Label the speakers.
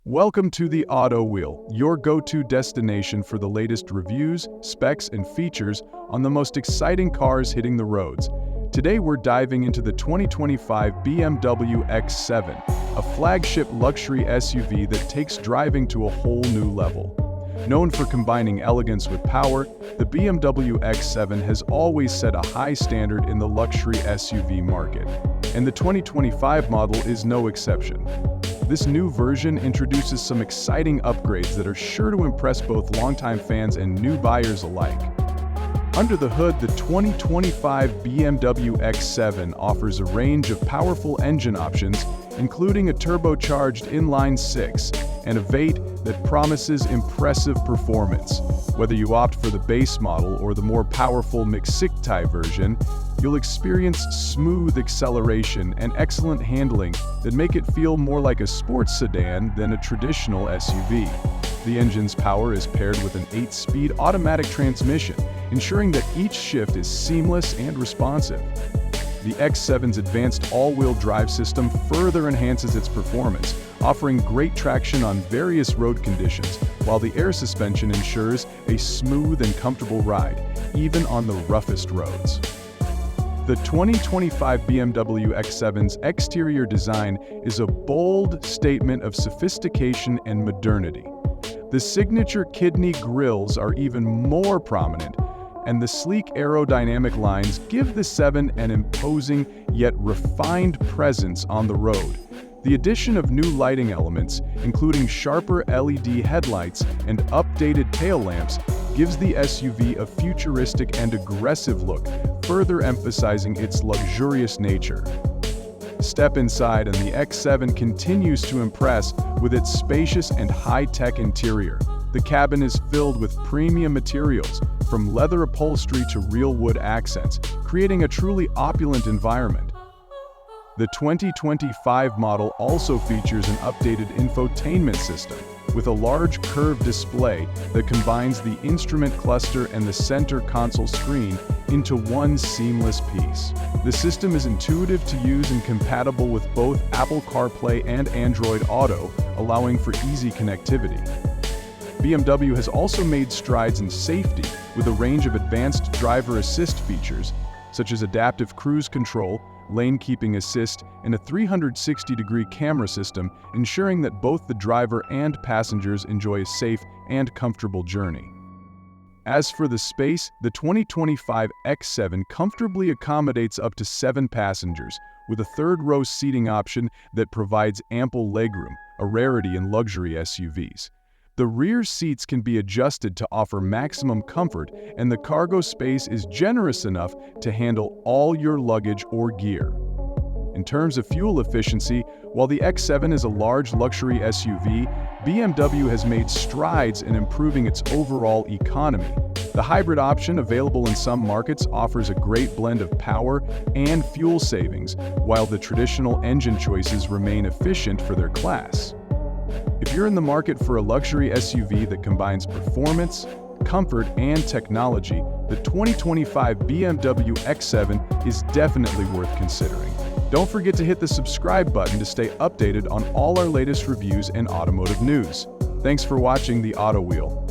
Speaker 1: Welcome to the Auto Wheel, your go-to destination for the latest reviews, specs, and features on the most exciting cars hitting the roads. Today we're diving into the 2025 BMW X7, a flagship luxury SUV that takes driving to a whole new level. Known for combining elegance with power, the BMW X7 has always set a high standard in the luxury SUV market, and the 2025 model is no exception. This new version introduces some exciting upgrades that are sure to impress both longtime fans and new buyers alike. Under the hood, the 2025 BMW X7 offers a range of powerful engine options, including a turbocharged inline-six and a V8 that promises impressive performance. Whether you opt for the base model or the more powerful mix-six-type version, you'll experience smooth acceleration and excellent handling that make it feel more like a sports sedan than a traditional SUV. The engine's power is paired with an 8-speed automatic transmission, ensuring that each shift is seamless and responsive. The X7's advanced all-wheel drive system further enhances its performance, offering great traction on various road conditions, while the air suspension ensures a smooth and comfortable ride, even on the roughest roads. The 2025 BMW X7's exterior design is a bold statement of sophistication and modernity. The signature kidney grills are even more prominent, and the sleek aerodynamic lines give the 7 an imposing yet refined presence on the road. The addition of new lighting elements, including sharper LED headlights and updated tail lamps, gives the SUV a futuristic and aggressive look, further emphasizing its luxurious nature. Step inside and the X7 continues to impress with its spacious and high-tech interior. The cabin is filled with premium materials, from leather upholstery to real wood accents, creating a truly opulent environment. The 2025 model also features an updated infotainment system, with a large curved display that combines the instrument cluster and the center console screen into one seamless piece. The system is intuitive to use and compatible with both Apple CarPlay and Android Auto, allowing for easy connectivity. BMW has also made strides in safety with a range of advanced driver assist features, such as adaptive cruise control, lane keeping assist, and a 360-degree camera system, ensuring that both the driver and passengers enjoy a safe and comfortable journey. As for the space, the 2025 X7 comfortably accommodates up to 7 passengers, with a third-row seating option that provides ample legroom, a rarity in luxury SUVs. The rear seats can be adjusted to offer maximum comfort, and the cargo space is generous enough to handle all your luggage or gear. In terms of fuel efficiency, while the X7 is a large luxury SUV, BMW has made strides in improving its overall economy. The hybrid option available in some markets offers a great blend of power and fuel savings, while the traditional engine choices remain efficient for their class. If you're in the market for a luxury SUV that combines performance, comfort, and technology, the 2025 BMW X7 is definitely worth considering. Don't forget to hit the subscribe button to stay updated on all our latest reviews and automotive news. Thanks for watching the Auto Wheel.